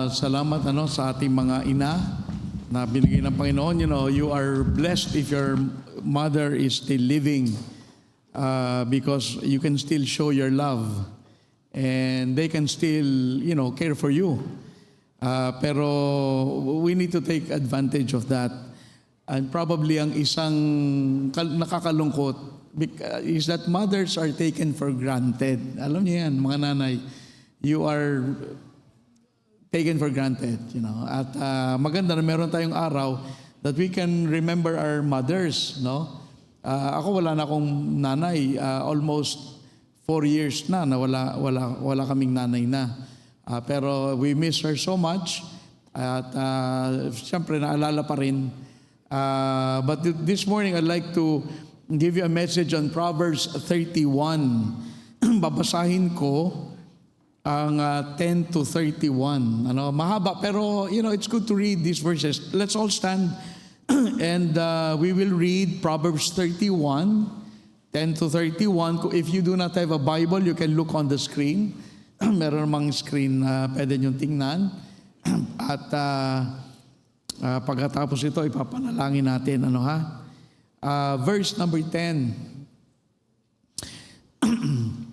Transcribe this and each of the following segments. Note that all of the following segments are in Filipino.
Salamat sa ating mga ina na binigay ng Panginoon. You are blessed if your mother is still living because you can still show your love and they can still, care for you. Pero we need to take advantage of that. And probably ang isang nakakalungkot is that mothers are taken for granted. Alam niyo yan, mga nanay, you are taken for granted, At maganda na meron tayong araw that we can remember our mothers, no? Ako wala na akong nanay, almost 4 years na wala kaming nanay na. Pero we miss her so much at siyempre naalala pa rin. But this morning I'd like to give you a message on Proverbs 31. Babasahin ko ang 10 to 31. Mahaba pero it's good to read these verses. Let's all stand and we will read Proverbs 31, 10 to 31. If you do not have a Bible, you can look on the screen. Meron namang screen na pwede niyong tingnan. At pagkatapos ito, ipapanalangin natin. Verse number 10.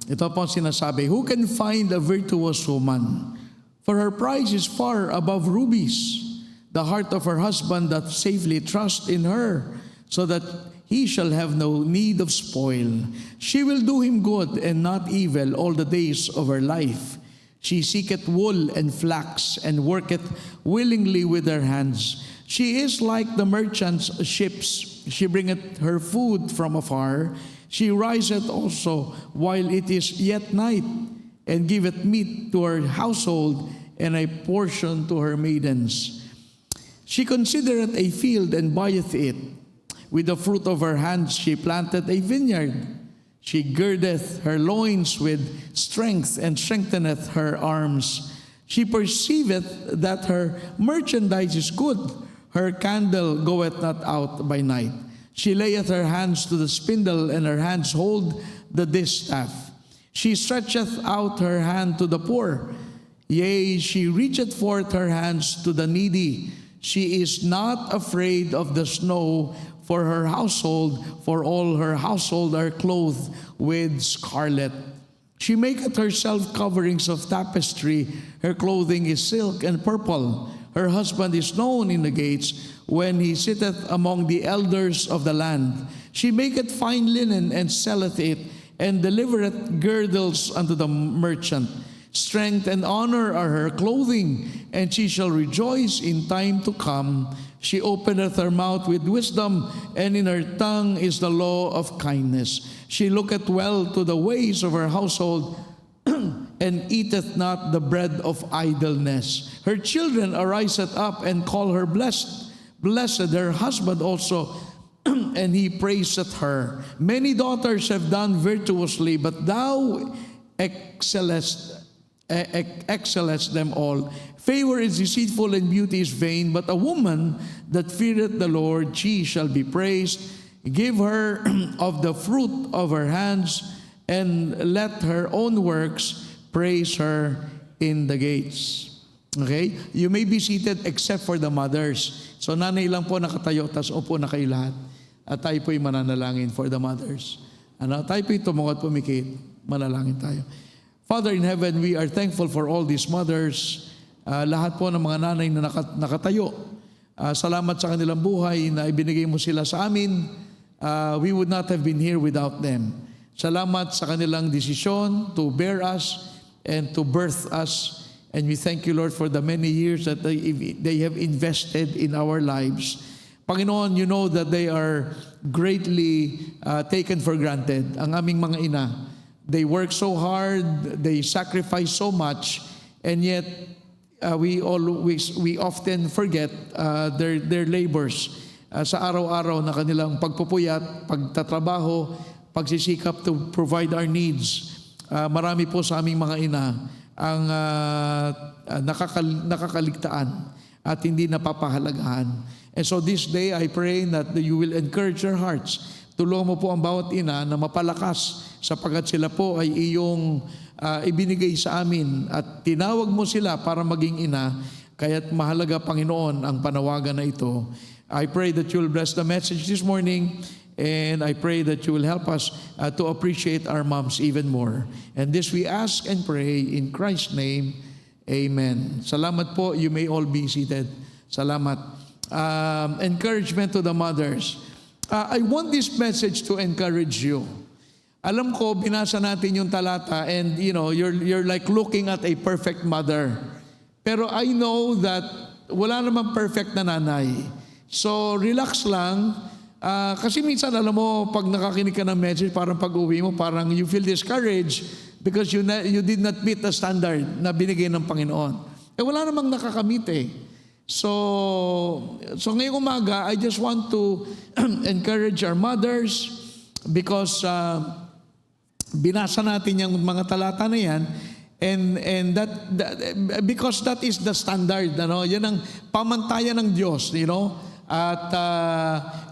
Ito po sinasabi, who can find a virtuous woman? For her price is far above rubies. The heart of her husband doth safely trust in her, so that he shall have no need of spoil. She will do him good and not evil all the days of her life. She seeketh wool and flax, and worketh willingly with her hands. She is like the merchant's ships. She bringeth her food from afar. She riseth also while it is yet night, and giveth meat to her household, and a portion to her maidens. She considereth a field, and buyeth it. With the fruit of her hands she planteth a vineyard. She girdeth her loins with strength, and strengtheneth her arms. She perceiveth that her merchandise is good. Her candle goeth not out by night. She layeth her hands to the spindle, and her hands hold the distaff. She stretcheth out her hand to the poor. Yea, she reacheth forth her hands to the needy. She is not afraid of the snow for her household, for all her household are clothed with scarlet. She maketh herself coverings of tapestry. Her clothing is silk and purple. Her husband is known in the gates, when he sitteth among the elders of the land. She maketh fine linen, and selleth it, and delivereth girdles unto the merchant. Strength and honor are her clothing, and she shall rejoice in time to come. She openeth her mouth with wisdom, and in her tongue is the law of kindness. She looketh well to the ways of her household, and eateth not the bread of idleness. Her children ariseth up, and call her blessed. Blessed her husband also, and he praiseth her. Many daughters have done virtuously, but thou excellest them all. Favor is deceitful, and beauty is vain, but a woman that feareth the Lord, she shall be praised. Give her of the fruit of her hands, and let her own works praise her in the gates. Okay? You may be seated except for the mothers. So nanay lang po nakatayo, tas upo na kayo lahat. At tayo po'y mananalangin for the mothers. Tayo po'y tumungot pumikit. Manalangin tayo. Father in heaven, we are thankful for all these mothers. Lahat po ng mga nanay na nakatayo. Salamat sa kanilang buhay na ibinigay mo sila sa amin. We would not have been here without them. Salamat sa kanilang desisyon to bear us and to birth us. And we thank you, Lord, for the many years that they have invested in our lives. Panginoon, you know that they are greatly taken for granted. Ang aming mga ina, they work so hard, they sacrifice so much, and yet we often forget their labors sa araw-araw na kanilang pagpupuyat, pagtatrabaho, pagsisikap to provide our needs. Marami po sa aming mga ina ang nakakaligtaan at hindi napapahalagahan. And so this day, I pray that you will encourage your hearts. Tulungan mo po ang bawat ina na mapalakas sapagkat sila po ay iyong ibinigay sa amin at tinawag mo sila para maging ina, kaya't mahalaga, Panginoon, ang panawagan na ito. I pray that you will bless the message this morning, and I pray that you will help us to appreciate our moms even more. And this we ask and pray in Christ's name. Amen. Salamat po. You may all be seated. Salamat. Encouragement to the mothers. I want this message to encourage you. Alam ko, binasa natin yung talata, and you're like looking at a perfect mother. Pero I know that wala namang perfect na nanay. So relax lang. Kasi minsan, alam mo, pag nakakinig ka ng message, parang pag-uwi mo, parang you feel discouraged because you did not meet the standard na binigay ng Panginoon. Wala namang nakakamit eh. So ngayong umaga, I just want to encourage our mothers because binasa natin yung mga talata na yan, and that because that is the standard, yan ang pamantayan ng Diyos, at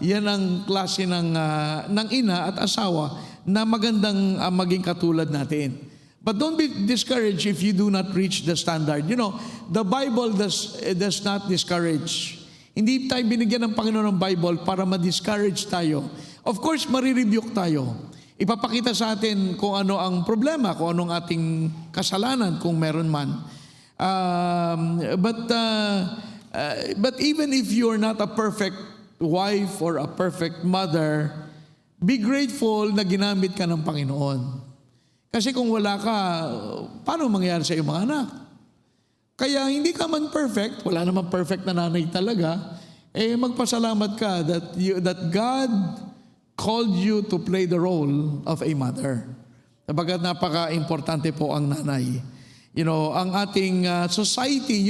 yan ang klase ng ina at asawa na magandang maging katulad natin. But don't be discouraged if you do not reach the standard. The Bible does not discourage. Hindi tayo binigyan ng Panginoon ng Bible para ma-discourage tayo. Of course, marirebuke tayo. Ipapakita sa atin kung ano ang problema, kung anong ating kasalanan, kung meron man. But even if you're not a perfect wife or a perfect mother, be grateful na ginamit ka ng Panginoon. Kasi kung wala ka, paano mangyayari sa iyong mga anak? Kaya hindi ka man perfect, wala naman perfect na nanay talaga, magpasalamat ka that God called you to play the role of a mother. Sabagat napaka-importante po ang nanay. Ang ating society,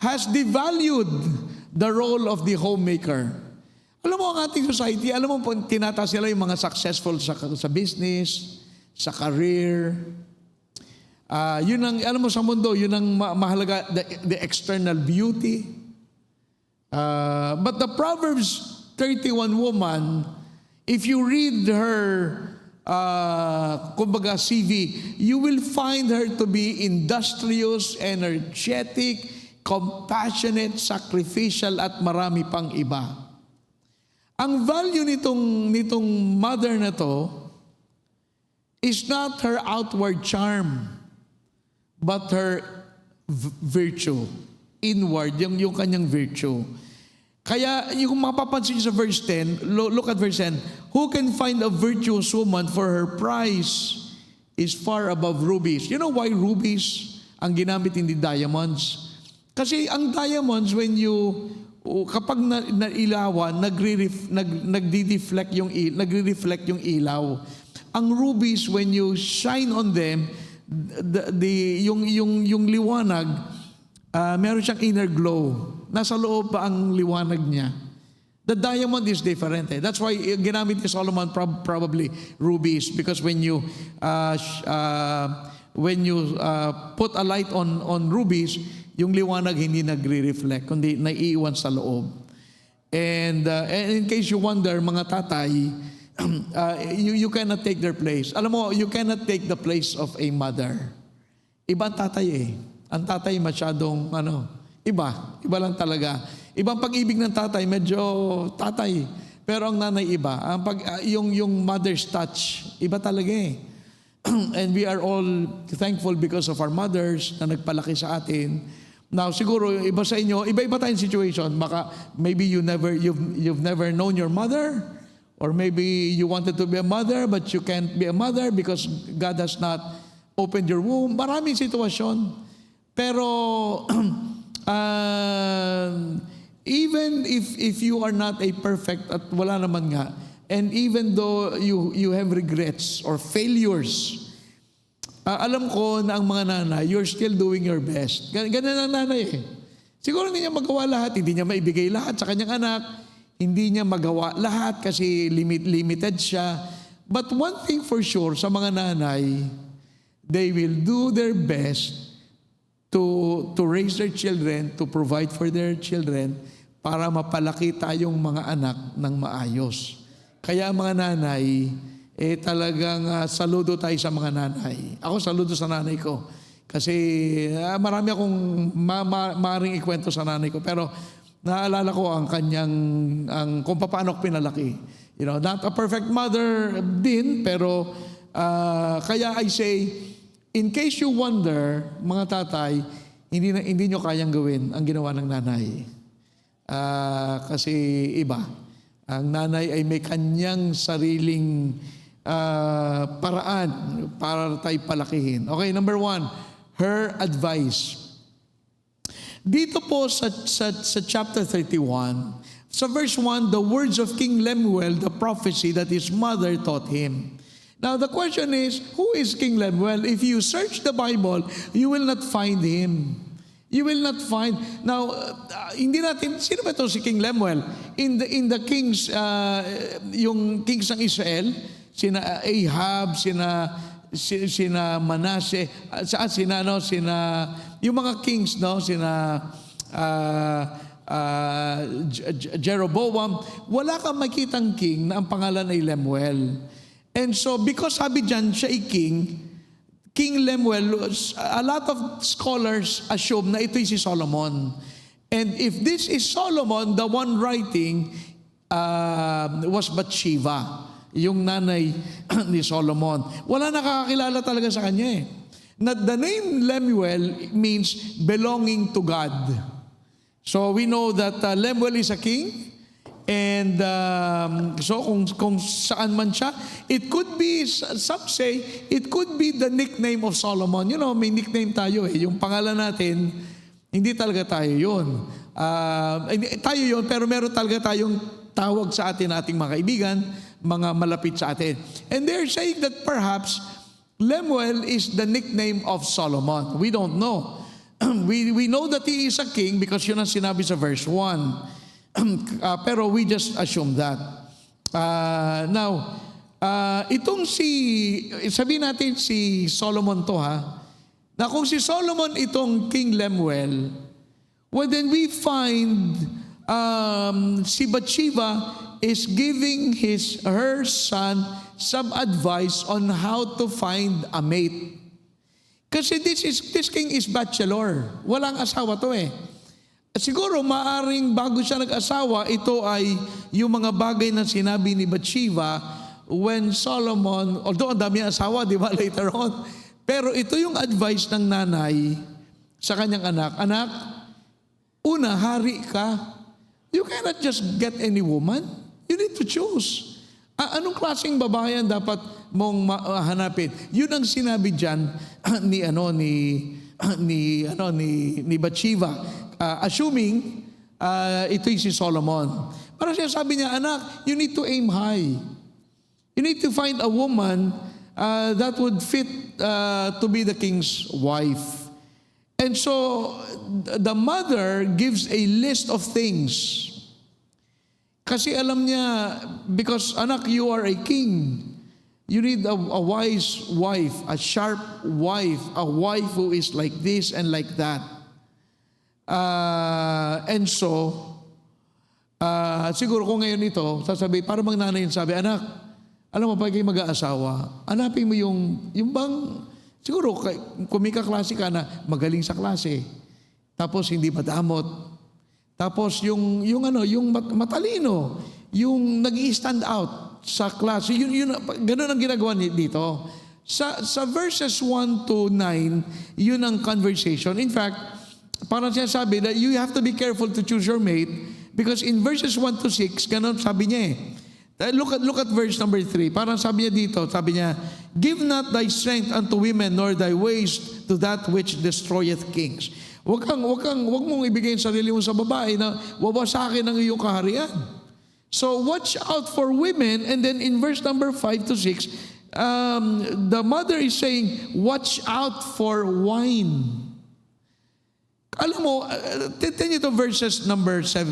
has devalued the role of the homemaker. Alam mo, ang ating society, alam mo, tinataas nila yung mga successful sa business, sa career. Yun ang, alam mo, sa mundo, yun ang mahalaga, the external beauty. But the Proverbs 31 woman, if you read her, kumbaga CV, you will find her to be industrious, energetic, compassionate, sacrificial, at marami pang iba. Ang value nitong mother na to is not her outward charm, but her virtue. Inward, yung kanyang virtue. Kaya yung mapapansin sa verse 10, look at verse 10, who can find a virtuous woman, for her price is far above rubies. You know why rubies ang ginamit, hindi diamonds? Kasi ang diamonds, kapag nailawan, nagre-reflect yung ilaw. Ang rubies, when you shine on them, yung liwanag, meron siyang inner glow. Nasa loob pa ang liwanag niya. The diamond is different. That's why ginamit ni Solomon probably rubies, because when you put a light on rubies, yung liwanag hindi nagre-reflect, kundi naiiwan sa loob. And in case you wonder, mga tatay, you cannot take their place. Alam mo, you cannot take the place of a mother. Iba ang tatay eh. Ang tatay masyadong, iba lang talaga. Ibang pag-ibig ng tatay, medyo tatay. Pero ang nanay iba. Yung mother's touch, iba talaga eh. And we are all thankful because of our mothers na nagpalaki sa atin. Now, siguro, iba sa inyo, iba-iba tayong situation. Baka, maybe you've never known your mother, or maybe you wanted to be a mother, but you can't be a mother because God has not opened your womb. Maraming sitwasyon. Pero, even if you are not a perfect, at wala naman nga, and even though you have regrets or failures, alam ko na ang mga nanay, you're still doing your best. Ganun ang nanay eh. Siguro hindi niya magawa lahat, hindi niya maibigay lahat sa kanyang anak, hindi niya magawa lahat kasi limited siya. But one thing for sure, sa mga nanay, they will do their best to raise their children, to provide for their children, para mapalaki tayong mga anak ng maayos. Kaya mga nanay, talagang saludo tayo sa mga nanay. Ako saludo sa nanay ko. Kasi marami akong maaaring ikwento sa nanay ko. Pero naalala ko ang kanyang, kung paano ako pinalaki. Not a perfect mother din, pero kaya I say, in case you wonder, mga tatay, hindi nyo kayang gawin ang ginawa ng nanay. Kasi iba. Ang nanay ay may kanyang sariling paraan para tayo palakihin. Okay, number 1, her advice. Dito po sa chapter 31, sa verse 1, the words of King Lemuel, the prophecy that his mother taught him. Now the question is, who is King Lemuel? If you search the Bible, you will not find him. You will not find. Now, hindi natin, sino ba ito si King Lemuel? In the kings, yung kings ng Israel, sina Ahab, sina Manasseh, yung mga kings, no, Jeroboam, wala kang makitang king na ang pangalan ay Lemuel. And so, because sabi dyan, siya ay King Lemuel, a lot of scholars assume na ito'y si Solomon. And if this is Solomon, the one writing was Bathsheba, yung nanay ni Solomon. Wala nakakakilala talaga sa kanya eh. The name Lemuel means belonging to God. So we know that Lemuel is a king. And so kung saan man siya, it could be, some say, it could be the nickname of Solomon. May nickname tayo eh. Yung pangalan natin, hindi talaga tayo yun. Tayo yun, pero meron talaga tayong tawag sa ating mga kaibigan, mga malapit sa atin. And they're saying that perhaps Lemuel is the nickname of Solomon. We don't know. We know that he is a king because yun ang sinabi sa verse 1. Pero we just assume that. Now, itong sabihin natin si Solomon to ha, na kung si Solomon itong King Lemuel, well then we find si Bathsheba is giving her son some advice on how to find a mate. Kasi this king is bachelor. Walang asawa to eh. Siguro maaring bago siya nag-asawa, ito ay yung mga bagay na sinabi ni Bathsheba when Solomon, although ang dami ang asawa, di ba, later on. Pero ito yung advice ng nanay sa kanyang anak. Anak, una, hari ka. You cannot just get any woman. You need to choose. Anong klaseng babae ang dapat mong hanapin? Yun ang sinabi diyan ni Bathsheba. Assuming ito'y si Solomon. Parang siya sabi niya, anak, you need to aim high. You need to find a woman that would fit to be the king's wife. And so, the mother gives a list of things. Kasi alam niya, because anak, you are a king. You need a wise wife, a sharp wife, a wife who is like this and like that. And so, siguro kung ngayon ito, sasabi, para bang nanay yung sabi, anak, alam mo, pag kayo mag-aasawa, hanapin mo yung bang, siguro, kung may kaklase ka na, magaling sa klase, tapos hindi madamot, tapos yung matalino, yung nag-i-stand out sa klase, ganun ang ginagawa dito. Sa verses 1 to 9, yun ang conversation. In fact, parang siya sabi that you have to be careful to choose your mate because in verses 1 to 6, ganun sabi niya eh. Look at verse number 3. Parang sabi niya dito, sabi niya, give not thy strength unto women, nor thy ways to that which destroyeth kings. Wag mong ibigay ang sarili mo sa babae na wawasakin ang iyong kaharian. So watch out for women, and then in verse number 5 to 6, the mother is saying, watch out for wine. Alam mo, tignan niyo ito verse number 4.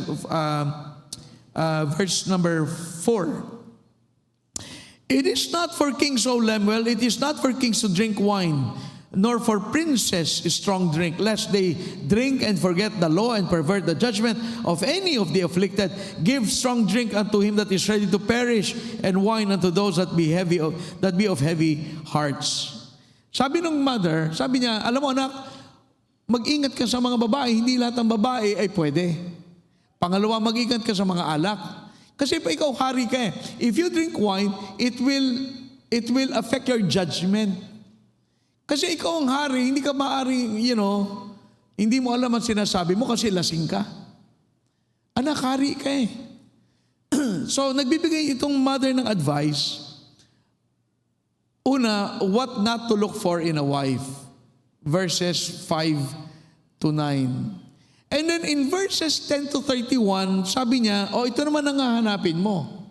It is not for kings, O Lemuel, it is not for kings to drink wine, nor for princes strong drink, lest they drink and forget the law and pervert the judgment of any of the afflicted. Give strong drink unto him that is ready to perish, and wine unto those that be of heavy hearts. Sabi ng mother, sabi niya, alam mo anak, mag-ingat ka sa mga babae, hindi lahat ng babae ay pwede. Pangalawa, mag-ingat ka sa mga alak. Kasi pa ikaw hari ka eh. If you drink wine, it will affect your judgment. Kasi ikaw ang hari, hindi ka maaaring, hindi mo alam ang sinasabi mo kasi lasing ka. Anak, hari ka eh. So, nagbibigay itong mother ng advice. Una, what not to look for in a wife. Verses 5 to 9. And then in verses 10 to 31, sabi niya, ito naman ang hahanapin mo.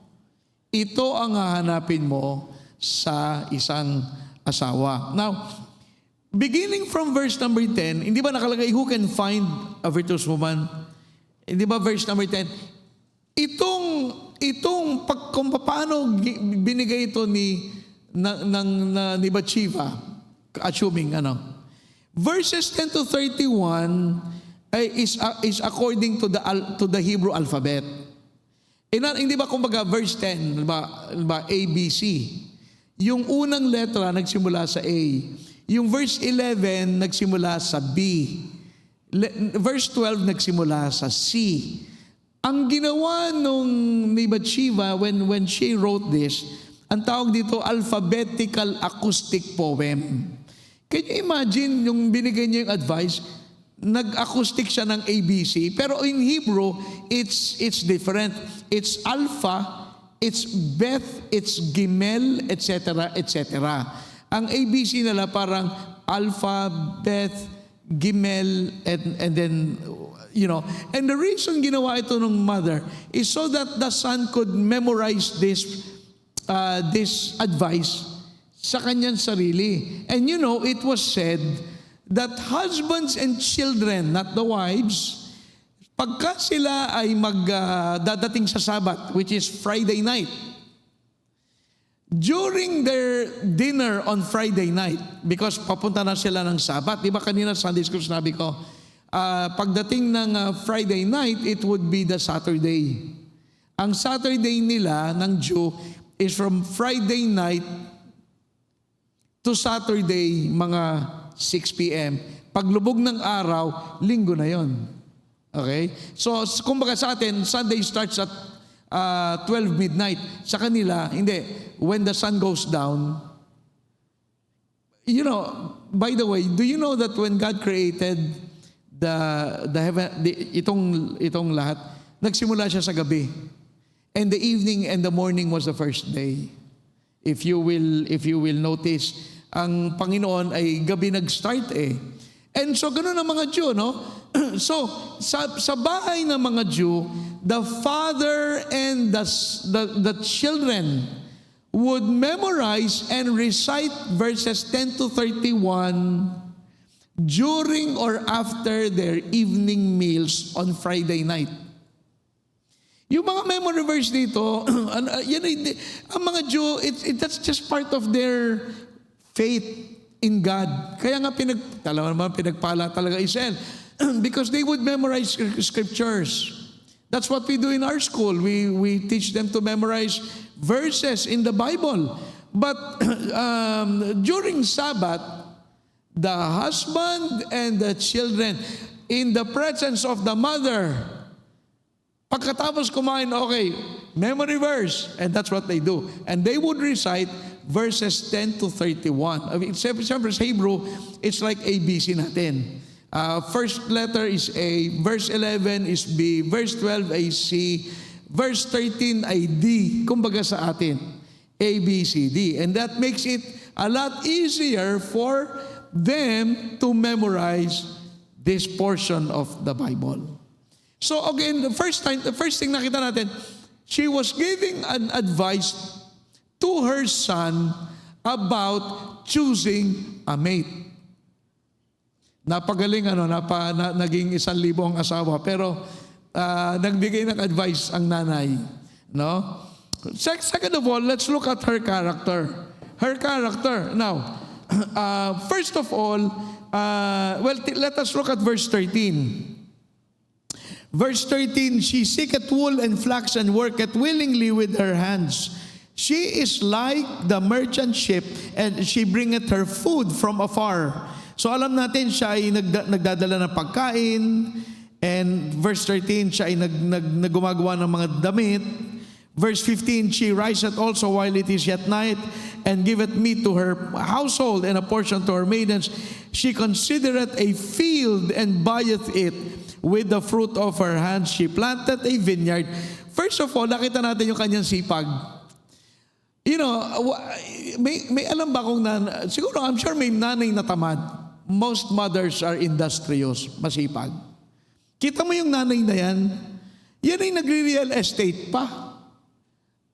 Ito ang hahanapin mo sa isang asawa. Now, beginning from verse number 10, hindi ba nakalagay, who can find a virtuous woman? Hindi ba verse number 10? Kung paano binigay ito ni Bathsheba, assuming verses 10 to 31 is according to the Hebrew alphabet. Hindi ba kumbaga verse 10, A, B, C. Yung unang letra nagsimula sa A. Yung verse 11 nagsimula sa B. Verse 12 nagsimula sa C. Ang ginawa ni Bathsheba when she wrote this, ang tawag dito alphabetical acoustic poem. Can you imagine yung binigay niya yung advice? Nag-acoustic siya ng ABC, pero in Hebrew, it's different. It's Alpha, it's Beth, it's Gimel, etc., etc. Ang ABC nila parang Alpha, Beth, Gimel, and then, And the reason ginawa ito ng mother is so that the son could memorize this advice sa kanyang sarili. And it was said that husbands and children, not the wives, pagka sila ay dadating sa Sabbath, which is Friday night, during their dinner on Friday night, because papunta na sila ng Sabbath, di ba kanina Sunday school sinabi ko, pagdating ng Friday night, it would be the Saturday. Ang Saturday nila ng Jew is from Friday night to Saturday, mga 6 p.m. Paglubog ng araw, linggo na yon. Okay? So, kumbaga sa atin, Sunday starts at 12 midnight. Sa kanila, hindi. When the sun goes down, by the way, do you know that when God created the heaven, itong lahat, nagsimula siya sa gabi. And the evening and the morning was the first day. If you will notice, ang Panginoon ay gabi nag-start eh. And so ganun ang mga Jew, no? So sa bahay ng mga Jew, the father and the children would memorize and recite verses 10 to 31 during or after their evening meals on Friday night. Yung mga memory verse dito, ang mga Jew, that's just part of their faith in God. Kaya nga pinagpala talaga Israel. Because they would memorize scriptures. That's what we do in our school. We teach them to memorize verses in the Bible. But during Sabbath, the husband and the children, in the presence of the mother, pagkatapos kumain, okay, memory verse, and that's what they do. And they would recite verses 10 to 31. I mean, siyempre sa Hebrew, it's like ABC natin. First letter is A, verse 11 is B, verse 12 ay C, verse 13 ay D, kumbaga sa atin, A, B, C, D. And that makes it a lot easier for them to memorize this portion of the Bible. So again, the first thing nakita natin, she was giving an advice to her son about choosing a mate. Napagaling, naging 1,000 ang asawa, pero nagbigay ng advice ang nanay. No? Second of all, let's look at her character. Her character. Now, First of all, let us look at verse 13. Verse 13, she seeketh wool and flax and worketh willingly with her hands. She is like the merchant ship, and she bringeth her food from afar. So alam natin, siya ay nagdadala ng pagkain, and verse 13, siya ay gumagawa ng mga damit. Verse 15, she riseth also while it is yet night, and giveth meat to her household, and a portion to her maidens. She considereth a field, and buyeth it. With the fruit of her hands, she planted a vineyard. First of all, nakita natin yung kanyang sipag. You know, may alam ba kung siguro I'm sure may nanay na tamad. Most mothers are industrious, masipag. Kita mo yung nanay na yan ay nagre-real estate pa.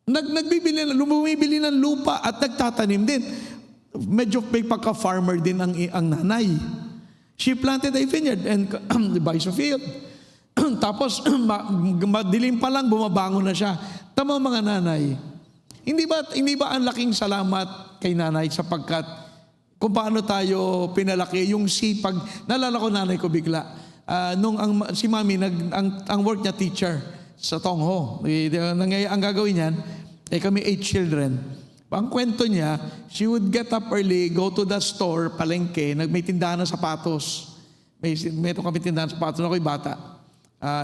Lumibili ng lupa at nagtatanim din. Medyo may pagka-farmer din ang nanay. She planted a vineyard and buys a field. Tapos, madilim pa lang, bumabangon na siya. Tama mga nanay. Hindi ba ang laking salamat kay nanay sapagkat kung paano tayo pinalaki, yung sipag. Naalala ko nanay ko bigla. Si mami, ang work niya teacher sa Tongho. Ang gagawin niyan, kami 8 children. Ang kwento niya, she would get up early, go to the store, palengke, may tindahan ng sapatos. Meron kami tindahan ng sapatos na ako'y bata.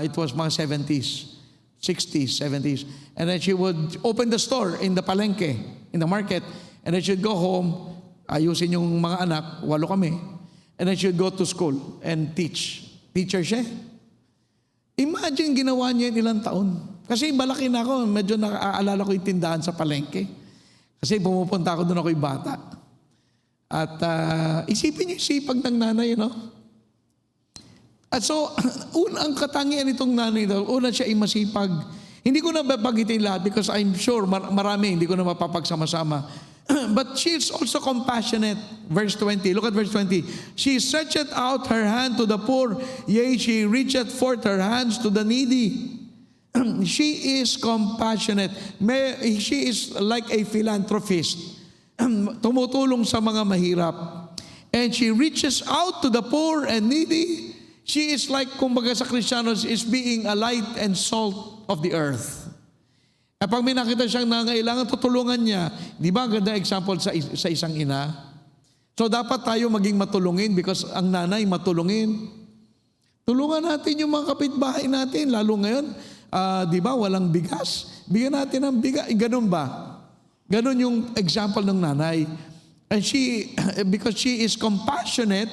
It was mga 70s, 60s, 70s. And then she would open the store in the palengke, in the market, and then she'd go home, ayusin yung mga anak, 8 kami, and then she'd go to school and teach. Teacher siya. Imagine ginawa niya ilang taon. Kasi balaki na ako, medyo nakaalala ko yung tindahan sa palengke. Kasi pumupunta ako doon, ako'y bata. At isipin niyo yung sipag ng nanay, no? At so, ang katangian nitong nanay daw, una siya ay masipag. Hindi ko na babagitin lahat because I'm sure marami, hindi ko na mapapagsama-sama. But she is also compassionate. Verse 20, look at verse 20. She stretcheth out her hand to the poor, yea, she reacheth forth her hands to the needy. She is compassionate. She is like a philanthropist. Tumutulong sa mga mahirap. And she reaches out to the poor and needy. She is like, kumbaga sa Kristiyanos, is being a light and salt of the earth. At pag may nakita siyang nangailangan, tutulungan niya. Di ba ganda example sa isang ina? So dapat tayo maging matulungin because ang nanay matulungin. Tulungan natin yung mga kapitbahay natin, lalo ngayon, di ba, walang bigas. Bigyan natin ng bigas. Ganun ba? Ganun yung example ng nanay. And because she is compassionate,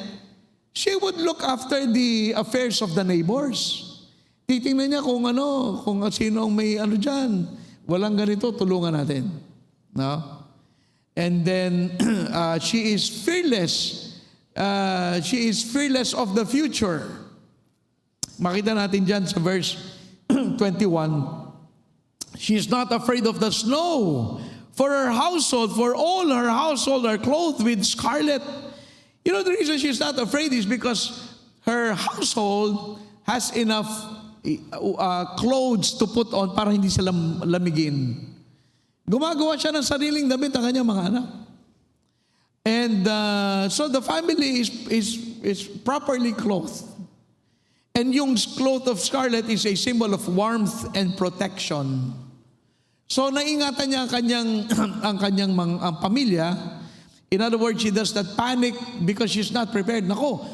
she would look after the affairs of the neighbors. Titingnan niya kung sino ang may dyan. Walang ganito, tulungan natin. No? And then, she is fearless. She is fearless of the future. Makita natin dyan sa verse 21. She is not afraid of the snow. For her household, for all her household are clothed with scarlet. You know, the reason she's not afraid is because her household has enough clothes to put on para hindi sila lamigin. Gumagawa siya ng sariling damit ang kanyang mga anak. And so the family is properly clothed. And yung cloth of scarlet is a symbol of warmth and protection. So naingatan niya ang kanyang pamilya. In other words, she does not panic because she's not prepared. Nako,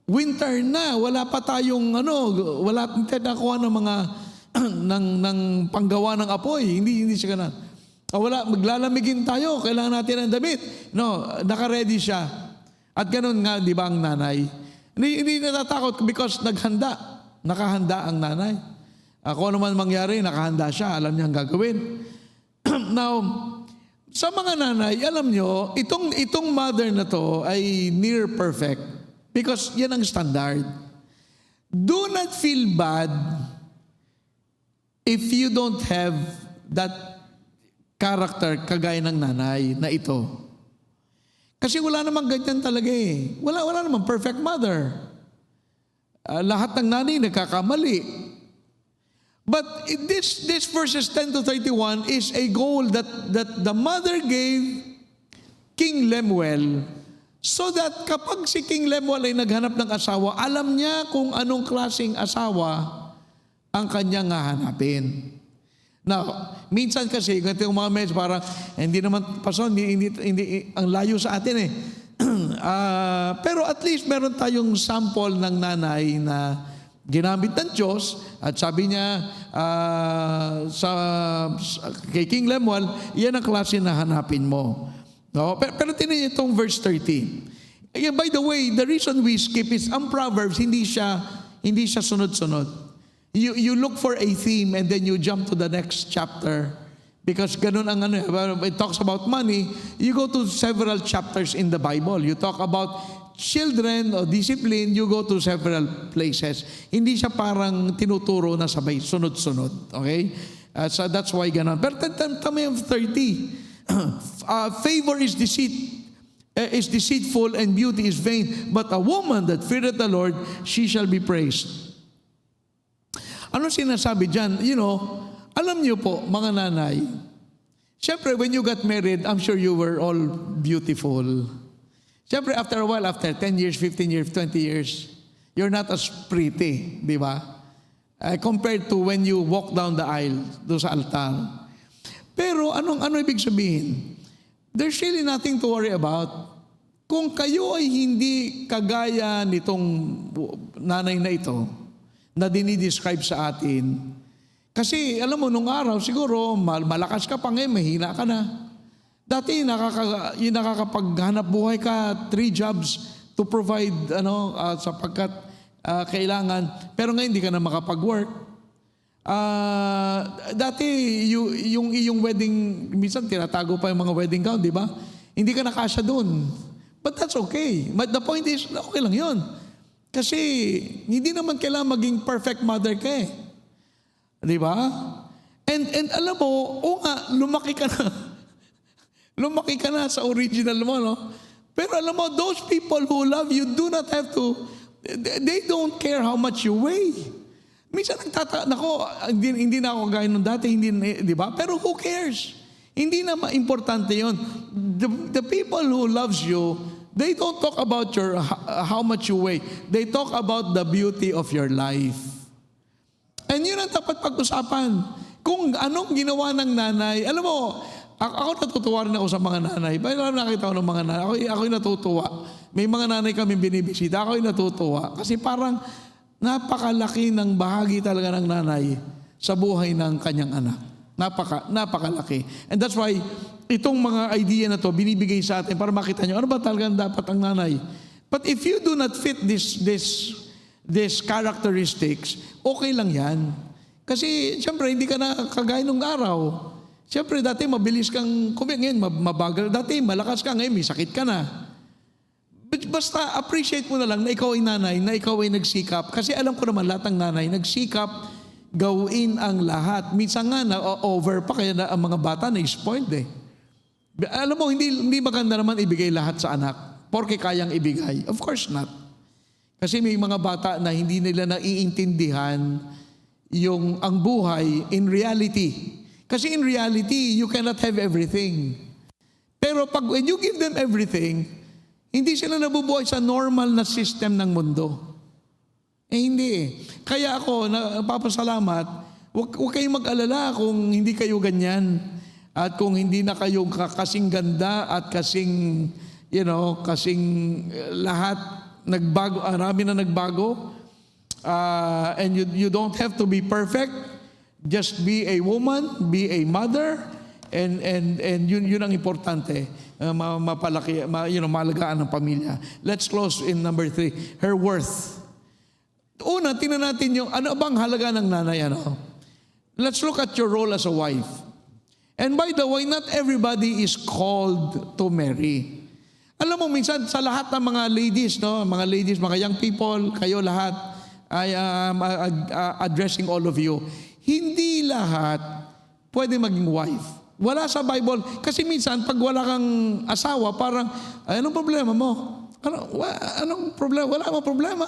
winter na, wala pa tayong wala tayo nakuha ng mga ng panggawa ng apoy. Hindi siya ganun. Wala, maglalamigin tayo, kailangan natin ng damit. No, naka-ready siya. At ganun nga, di ba, ang nanay? Hindi natatakot because nakahanda ang nanay. Kung ano man mangyari, nakahanda siya, alam niya ang gagawin. Now, sa mga nanay, alam nyo, itong mother na to ay near perfect because yan ang standard. Do not feel bad if you don't have that character kagaya ng nanay na ito. Kasi wala namang ganyan talaga eh. Wala namang perfect mother. Lahat ng nanay nagkakamali. But this verses 10 to 31 is a goal that the mother gave King Lemuel So that kapag si King Lemuel ay naghanap ng asawa, alam niya kung anong klaseng asawa ang kanyang hahanapin. Now, minsan kasi, ganito yung mga medyo parang, hindi naman, Pastor, hindi, ang layo sa atin eh. Pero at least meron tayong sample ng nanay na ginamit ng Diyos at sabi niya kay King Lemuel, yan ang klase na hanapin mo. No? Pero tinan niyo itong verse 30. By the way, the reason we skip is ang Proverbs, hindi siya sunod-sunod. You look for a theme and then you jump to the next chapter. Because ganun ang it talks about money, you go to several chapters in the Bible. You talk about children or discipline, you go to several places. Hindi siya parang tinuturo na sabay, sunod-sunod. Okay? So that's why ganun. Pero tama yung 30. Favor is deceitful and beauty is vain. But a woman that feareth the Lord, she shall be praised. Ano sinasabi dyan? You know, alam niyo po, mga nanay, siyempre, when you got married, I'm sure you were all beautiful. Siyempre, after a while, after 10 years, 15 years, 20 years, you're not as pretty, di ba? Compared to when you walk down the aisle, doon sa altar. Pero, ano ibig sabihin? There's really nothing to worry about. Kung kayo ay hindi kagaya nitong nanay na ito, na dinidescribe sa atin, kasi alam mo, nung araw, siguro, malakas ka pa ngayon, mahina ka na. Dati, nakakapaghanap buhay ka, 3 jobs to provide, sapagkat kailangan. Pero ngayon, hindi ka na makapag-work. Dati, yung iyong wedding, minsan tinatago pa yung mga wedding gown, di ba? Hindi ka nakasya doon. But that's okay. But the point is, okay lang yun. Kasi, hindi naman kailangan maging perfect mother ka eh. Di ba? And alam mo, lumaki ka na. Lumaki ka na sa original mo, no? Pero alam mo, those people who love you do not have to, they don't care how much you weigh. Minsan hindi na ako gaya nung dati, di ba? Pero who cares? Hindi na importante yon. The people who loves you, they don't talk about how much you weigh. They talk about the beauty of your life. And yun ang dapat pag-usapan. Kung anong ginawa ng nanay, alam mo, ako natutuwa rin ako sa mga nanay. Bayan nakita ko ng mga nanay. Ako'y natutuwa. May mga nanay kami binibisita. Ako'y natutuwa. Kasi parang napakalaki ng bahagi talaga ng nanay sa buhay ng kanyang anak. Napakalaki. And that's why, itong mga idea na to binibigay sa atin para makita nyo, ano ba talagang dapat ang nanay? But if you do not fit these characteristics, okay lang yan. Kasi, siyempre, hindi ka na kagaya nung araw. Siyempre, dati mabilis kang ngayon, mabagal. Dati, malakas ka, ngayon, may sakit ka na. Basta, appreciate mo na lang na ikaw ay nanay, na ikaw ay nagsikap. Kasi alam ko naman, lahat ng nanay, nagsikap, gawin ang lahat. Minsan nga, over pa, kaya na, ang mga bata na-spoiled eh. Alam mo, hindi maganda naman ibigay lahat sa anak. Porke kayang ibigay. Of course not. Kasi may mga bata na hindi nila naiintindihan ang buhay in reality. Kasi in reality, you cannot have everything. Pero when you give them everything, hindi sila nabubuhay sa normal na system ng mundo. Hindi. Kaya ako, napapasalamat, huwag kayong mag-alala kung hindi kayo ganyan. At kung hindi na kayo kasing ganda at kasing lahat nagbago, marami na nagbago. And you don't have to be perfect. Just be a woman, be a mother, and yun ang importante. Mapalaki, malagaan ng pamilya. Let's close in number 3. Her worth. Una, tingnan natin ano bang halaga ng nanay, Let's look at your role as a wife. And by the way, not everybody is called to marry. Alam mo, minsan sa lahat ng mga ladies, mga young people, kayo lahat, I am addressing all of you. Hindi lahat pwede maging wife. Wala sa Bible. Kasi minsan, pag wala kang asawa, parang, anong problema mo? Anong problema? Wala namang problema.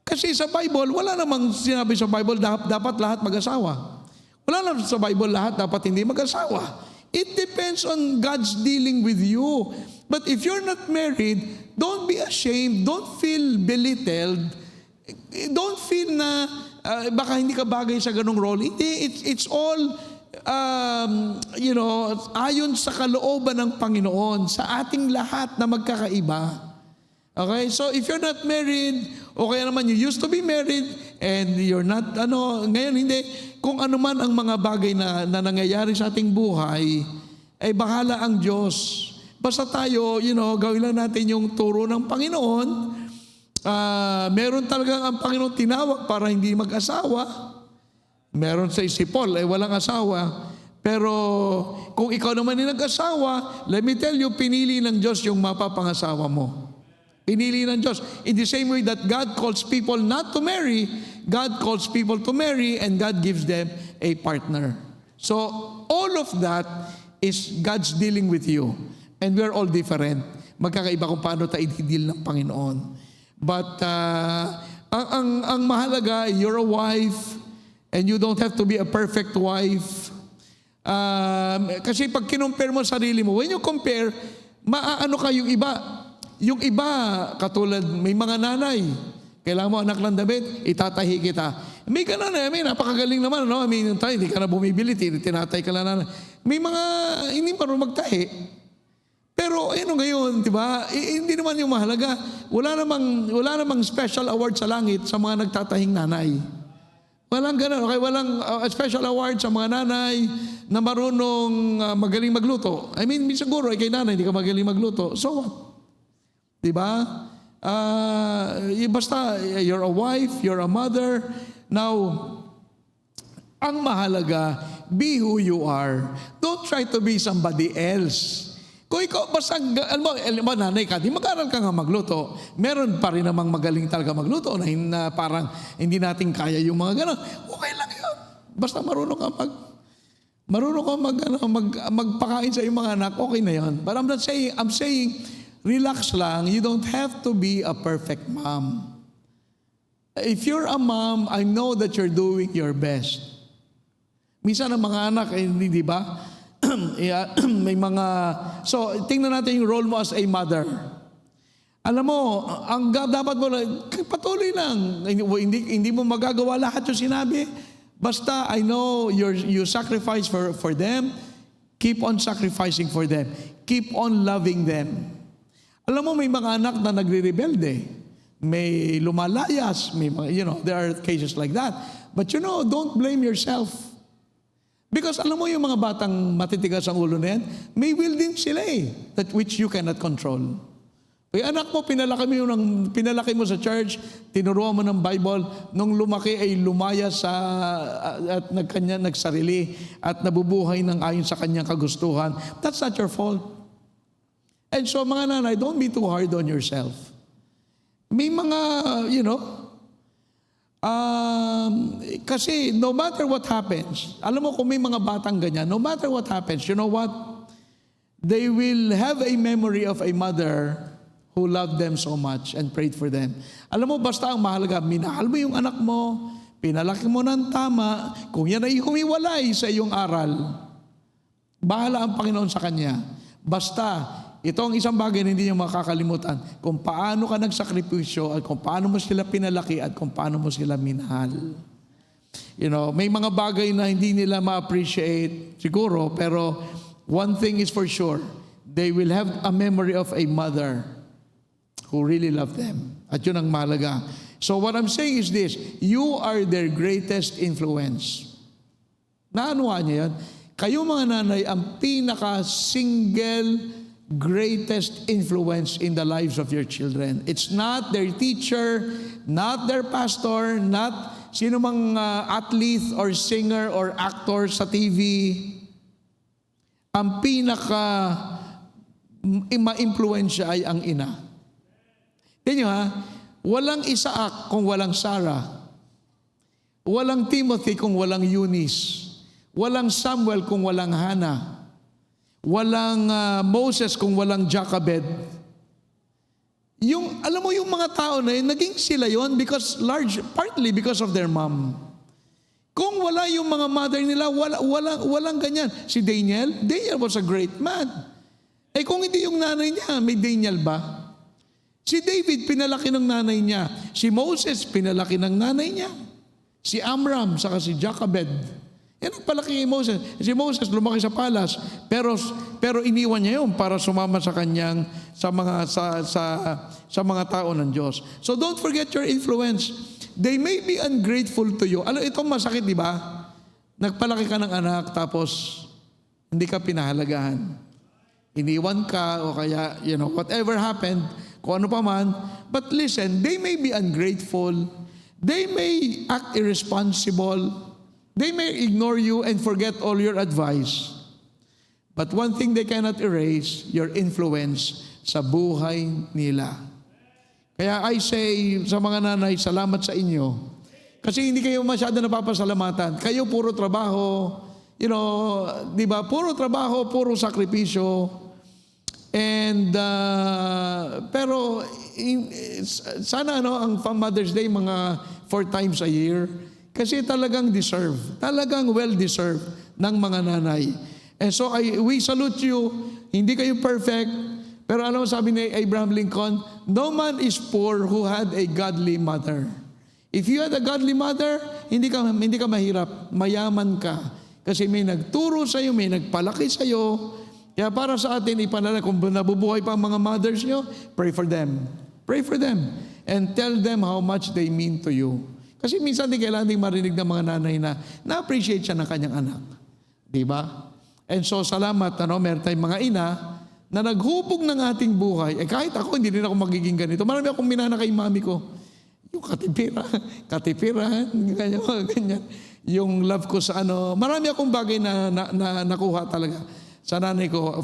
Kasi sa Bible, wala namang sinabi sa Bible, dapat lahat mag-asawa. Wala naman sa Bible lahat dapat hindi mag-asawa. It depends on God's dealing with you. But if you're not married, don't be ashamed. Don't feel belittled. Don't feel na baka hindi ka bagay sa ganong role. Hindi, it's all, ayon sa kalooban ng Panginoon, sa ating lahat na magkakaiba. Okay? So if you're not married, o kaya naman you used to be married, and you're not, ngayon hindi, kung ano man ang mga bagay na nangyayari sa ating buhay, ay bahala ang Diyos. Basta tayo, gawin lang natin yung turo ng Panginoon. Meron talagang ang Panginoon tinawag para hindi mag-asawa. Meron si Paul, walang asawa. Pero kung ikaw naman ay nag-asawa, let me tell you, pinili ng Diyos yung mapapangasawa mo. Pinili ng Diyos. In the same way that God calls people not to marry, God calls people to marry, and God gives them a partner. So, all of that is God's dealing with you. And we're all different. Magkakaiba kung paano tayo i-deal ng Panginoon. But, ang mahalaga, you're a wife, and you don't have to be a perfect wife. Kasi pag kinumpare mo sarili mo, when you compare, maaano ka yung iba. Yung iba, katulad, may mga nanay, kailangan mo anak ng damit, itatahi kita. May ganun napakagaling naman, no? Tayo, hindi ka na bumibili, tinatay ka lang nanay. May mga, hindi marunong magtahi. Pero, ngayon, di ba, hindi naman yung mahalaga. Wala namang special award sa langit sa mga nagtatahing nanay. Walang ganun, okay? Walang special award sa mga nanay na marunong magaling magluto. Siguro, kay nanay, hindi ka magaling magluto. So what? Diba? Basta, you're a wife, you're a mother. Now, ang mahalaga, be who you are. Don't try to be somebody else. Kung ikaw, basta, alam mo, nanay ka, di mag-aral ka nga magluto. Meron pa rin namang magaling talaga magluto na parang hindi natin kaya yung mga gano'n. Okay lang yun. Basta marunong ka magpakain sa iyong mga anak, okay na yun. But I'm saying, relax lang. You don't have to be a perfect mom. If you're a mom, I know that you're doing your best. Minsan ang mga anak, hindi, di ba? May mga... So, tingnan natin yung role mo as a mother. Alam mo, ang dapat mo, patuloy lang. Hindi mo magagawa lahat yung sinabi. Basta, I know you sacrifice for them. Keep on sacrificing for them. Keep on loving them. Alam mo, may mga anak na nagre-rebelde. May lumalayas. May mga, there are cases like that. But don't blame yourself. Because alam mo yung mga batang matitigas ang ulo na yan, may will din sila that which you cannot control. Kaya anak mo, pinalaki mo sa church, tinuruan mo ng Bible, nung lumaki ay lumaya at nagsarili at nabubuhay ng ayon sa kanyang kagustuhan. That's not your fault. And so mga nanay, don't be too hard on yourself. May mga, kasi no matter what happens, alam mo kung may mga batang ganyan, no matter what happens, you know what? They will have a memory of a mother who loved them so much and prayed for them. Alam mo, basta ang mahalaga, minahal mo yung anak mo, pinalaki mo ng tama, kung yan ay humiwalay sa iyong aral, bahala ang Panginoon sa kanya. Basta, ito ang isang bagay na hindi niyo makakalimutan. Kung paano ka nagsakripisyo at kung paano mo sila pinalaki at kung paano mo sila minahal. May mga bagay na hindi nila ma-appreciate siguro, pero one thing is for sure, they will have a memory of a mother who really loved them. At yun ang mahalaga. So what I'm saying is this, you are their greatest influence. Naanuhan niyo yan? Kayo mga nanay, ang pinaka-single greatest influence in the lives of your children. It's not their teacher, not their pastor, not sino mang athlete or singer or actor sa TV. Ang pinaka ma-influensya ay ang ina. Tingnan nyo walang Isaac kung walang Sarah. Walang Timothy kung walang Eunice. Walang Samuel kung walang Hannah. Walang Moses kung walang Jochebed. Alam mo yung mga tao na yun, naging sila yon partly because of their mom. Kung mawawala yung mga mother nila, walang ganyan. Si Daniel was a great man. Eh kung hindi yung nanay niya, may Daniel ba? Si David, pinalaki ng nanay niya. Si Moses, pinalaki ng nanay niya. Si Amram, saka si Jochebed. Yan ang palaki ni Moses. Si Moses lumaki sa palas, pero iniwan niya yun para sumama sa kanyang sa mga tao ng Diyos. So don't forget your influence. They may be ungrateful to you. Alam, itong masakit, di ba? Nagpalaki ka ng anak, tapos hindi ka pinahalagahan. Iniwan ka, o kaya, whatever happened, kung ano pa man. But listen, they may be ungrateful. They may act irresponsible. They may ignore you and forget all your advice. But one thing they cannot erase, your influence sa buhay nila. Kaya I say sa mga nanay, salamat sa inyo. Kasi hindi kayo masyado napapasalamatan. Kayo puro trabaho, di ba? Puro trabaho, puro sakripisyo. And, pero, sana ang Mother's Day, mga 4 times a year, kasi talagang talagang well-deserved ng mga nanay. And so, we salute you. Hindi kayo perfect, pero alam mo sabi ni Abraham Lincoln, no man is poor who had a godly mother. If you had a godly mother, hindi ka mahirap, mayaman ka. Kasi may nagturo sa iyo, may nagpalaki sa iyo. Kaya para sa atin, ipanala, kung nabubuhay pa ang mga mothers nyo, pray for them. Pray for them. And tell them how much they mean to you. Kasi minsan di kailangan din marinig ng mga nanay na na-appreciate siya ng kanyang anak. Di ba? And so, salamat, meron tayong mga ina na naghubog ng ating buhay. Kahit ako, hindi rin ako magiging ganito. Marami akong minana kay mami ko. Yung katipiran, ganyan. Yung love ko sa marami akong bagay na nakuha talaga sa nanay ko,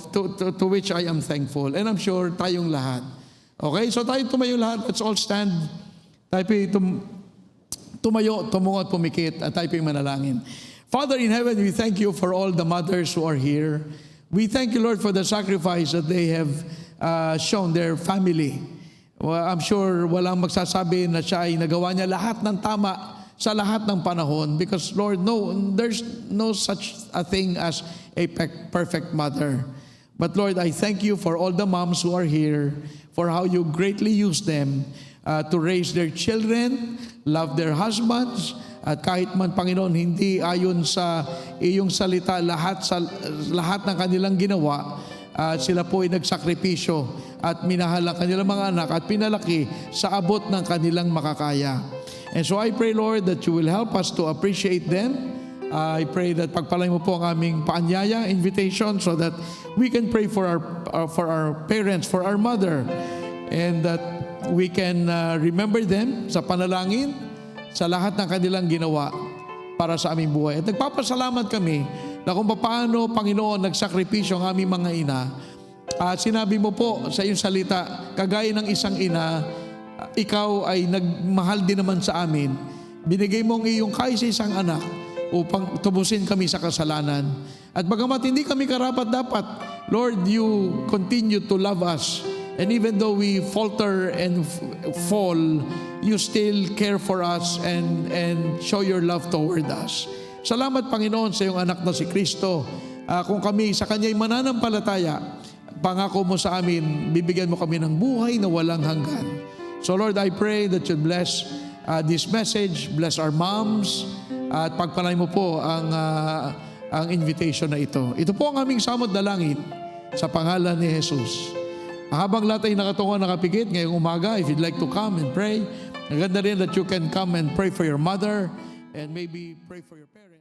to which I am thankful. And I'm sure tayong lahat. Okay? So tayo tumayo lahat. Let's all stand. Tayo tumayo, tumungo at pumikit, at tayo manalangin. Father in heaven, we thank you for all the mothers who are here. We thank you, Lord, for the sacrifice that they have shown their family. Well, I'm sure walang magsasabi na siya ay nagawa niya lahat ng tama sa lahat ng panahon, because Lord, there's no such a thing as a perfect mother. But Lord, I thank you for all the moms who are here, for how you greatly use them to raise their children, love their husbands, at kahit man, Panginoon, hindi ayon sa iyong salita lahat ng kanilang ginawa, sila po ay nagsakripisyo at minahal ang kanilang mga anak at pinalaki sa abot ng kanilang makakaya. And so I pray, Lord, that you will help us to appreciate them. I pray that pagpalain mo po ang aming paanyaya, invitation, so that we can pray for our parents, for our mother, and that we can remember them sa panalangin, sa lahat ng kanilang ginawa para sa aming buhay. At nagpapasalamat kami na kung paano, Panginoon, nagsakripisyo ang aming mga ina. At sinabi mo po sa iyong salita, kagaya ng isang ina, ikaw ay nagmahal din naman sa amin. Binigay mo ang iyong kaisa-isang anak upang tubusin kami sa kasalanan. At bagamat hindi kami karapat-dapat, Lord, you continue to love us. And even though we falter and fall, you still care for us and show your love toward us. Salamat, Panginoon, sa iyong anak na si Kristo. Kung kami sa Kanya'y mananampalataya, pangako mo sa amin, bibigyan mo kami ng buhay na walang hanggan. So Lord, I pray that you bless this message, bless our moms, at pagpalay mo po ang invitation na ito. Ito po ang aming samot na langit sa pangalan ni Jesus. Habang lahat ay nakatungo, nakapikit, ngayong umaga, if you'd like to come and pray, maganda rin that you can come and pray for your mother and maybe pray for your parents.